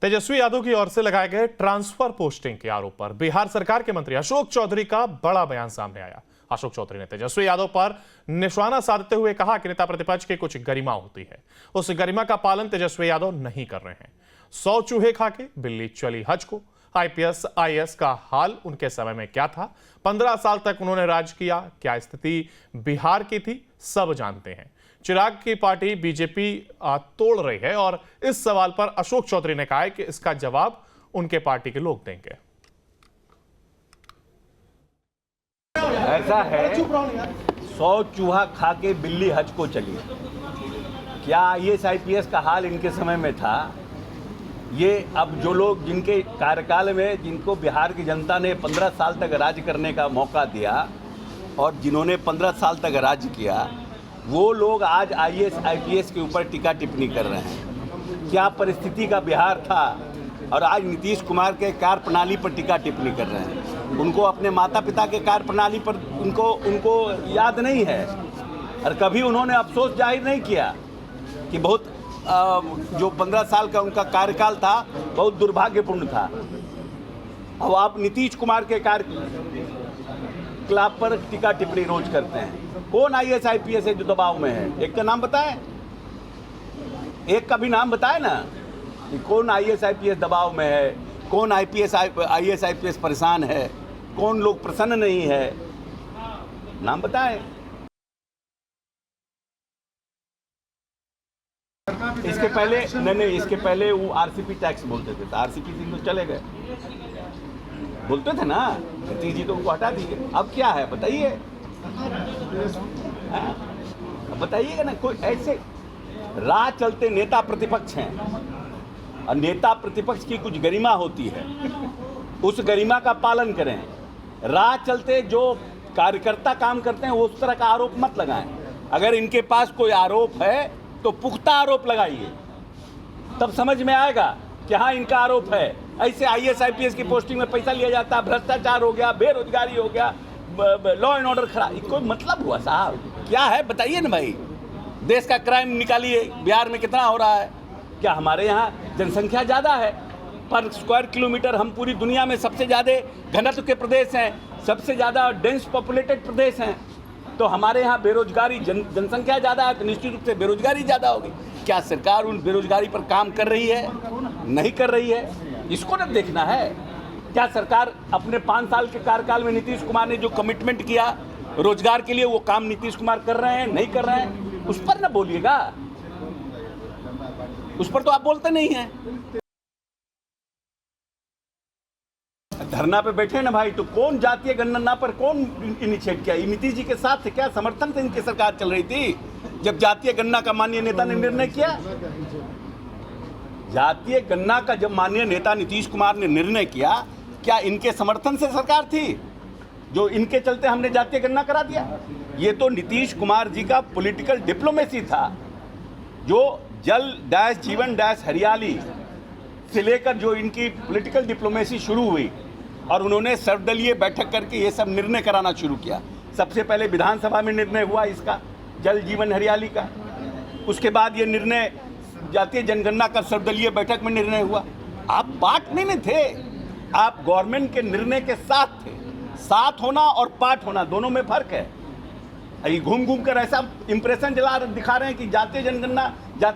तेजस्वी यादव की ओर से लगाए गए ट्रांसफर पोस्टिंग के आरोप पर बिहार सरकार के मंत्री अशोक चौधरी का बड़ा बयान सामने आया। अशोक चौधरी ने तेजस्वी यादव पर निशाना साधते हुए कहा कि नेता प्रतिपक्ष की कुछ गरिमा होती है, उस गरिमा का पालन तेजस्वी यादव नहीं कर रहे हैं। 100 चूहे खा के बिल्ली चली हज को। आईपीएस आईएएस का हाल उनके समय में क्या था? 15 साल तक उन्होंने राज किया, क्या स्थिति बिहार की थी, सब जानते हैं। चिराग की पार्टी बीजेपी तोड़ रही है और इस सवाल पर अशोक चौधरी ने कहा है कि इसका जवाब उनके पार्टी के लोग देंगे। ऐसा है, 100 चूहा खा के बिल्ली हज को चली। क्या आईएएस आईपीएस का हाल इनके समय में था? ये अब जो लोग जिनके कार्यकाल में जिनको बिहार की जनता ने 15 साल तक राज करने का मौका दिया और जिन्होंने 15 साल तक राज किया, वो लोग आज आईएएस आईपीएस के ऊपर टीका टिप्पणी कर रहे हैं। क्या परिस्थिति का बिहार था और आज नीतीश कुमार के कार्य प्रणाली पर टीका टिप्पणी कर रहे हैं। उनको अपने माता पिता के कार्य प्रणाली पर उनको याद नहीं है और कभी उन्होंने अफसोस जाहिर नहीं किया कि बहुत जो 15 साल का उनका कार्यकाल था बहुत दुर्भाग्यपूर्ण था। अब आप नीतीश कुमार के कार्यकलाप पर टीका टिप्पणी रोज करते हैं। कौन आईएएस आईपीएस है जो दबाव में है? एक का नाम बताएं, एक का भी नाम बताएं ना कि कौन आईएएस आईपीएस दबाव में है, कौन आईएएस आईपीएस परेशान है, कौन लोग प्रसन्न नहीं है, नाम बताएं। इसके पहले नहीं, इसके पहले वो आरसीपी टैक्स बोलते थे, तो आरसीपी दिन तो चले गए, बोलते थे ना, नीतीश जी तो उनको हटा दिए। अब क्या है बताइए, बताइएगा ना। कोई ऐसे राह चलते नेता प्रतिपक्ष हैं और नेता प्रतिपक्ष की कुछ गरिमा होती है, उस गरिमा का पालन करें। राह चलते जो कार्यकर्ता काम करते हैं उस तरह का आरोप मत लगाएं। अगर इनके पास कोई आरोप है तो पुख्ता आरोप लगाइए, तब समझ में आएगा कि हाँ इनका आरोप है। ऐसे आईएएस आईपीएस की पोस्टिंग में पैसा लिया जाता, भ्रष्टाचार हो गया, बेरोजगारी हो गया, लॉ एंड ऑर्डर खराब, कोई मतलब हुआ साहब? क्या है बताइए ना भाई। देश का क्राइम निकालिए, बिहार में कितना हो रहा है? क्या हमारे यहाँ जनसंख्या ज़्यादा है? पर स्क्वायर किलोमीटर हम पूरी दुनिया में सबसे ज़्यादा घनत्व के प्रदेश हैं, सबसे ज़्यादा डेंस पॉपुलेटेड प्रदेश हैं। तो हमारे यहाँ बेरोजगारी जनसंख्या ज़्यादा है तो निश्चित रूप से बेरोजगारी ज़्यादा होगी। क्या सरकार उन बेरोजगारी पर काम कर रही है? नहीं कर रही है, इसको न देखना है। क्या सरकार अपने 5 साल के कार्यकाल में नीतीश कुमार ने जो कमिटमेंट किया रोजगार के लिए, वो काम नीतीश कुमार कर रहे हैं, नहीं कर रहे हैं? उस पर ना बोलिएगा, उस पर तो आप बोलते नहीं हैं। धरना पे बैठे ना भाई, तो कौन जातीय गणना पर कौन इनिशिएट किया? नीतीश जी के साथ से क्या समर्थन से इनकी सरकार चल रही थी जब जातीय गणना का माननीय नेता ने निर्णय किया? जातीय गणना का जब माननीय नेता नीतीश कुमार ने निर्णय किया, क्या इनके समर्थन से सरकार थी जो इनके चलते हमने जातीय गणना करा दिया? ये तो नीतीश कुमार जी का पॉलिटिकल डिप्लोमेसी था, जो जल डैश जीवन डैश हरियाली से लेकर जो इनकी पॉलिटिकल डिप्लोमेसी शुरू हुई और उन्होंने सर्वदलीय बैठक करके ये सब निर्णय कराना शुरू किया। सबसे पहले विधानसभा में निर्णय हुआ इसका, जल जीवन हरियाली का। उसके बाद ये निर्णय जातीय जनगणना का सर्वदलीय बैठक में निर्णय हुआ। आप पार्ट नहीं थे, आप गवर्नमेंट के निर्णय के साथ थे। साथ होना और पार्ट होना दोनों में फर्क है। ये घूम घूम कर ऐसा इंप्रेशन दिखा रहे हैं कि जातीय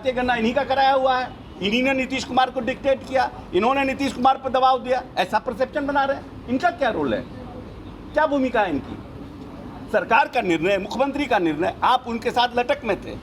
गणना इन्हीं का कराया हुआ है, इन्हीं ने नीतीश कुमार को डिक्टेट किया, इन्होंने नीतीश कुमार पर दबाव दिया, ऐसा परसेप्शन बना रहे हैं। इनका क्या रोल है, क्या भूमिका है इनकी? सरकार का निर्णय, मुख्यमंत्री का निर्णय, आप उनके साथ लटक में थे।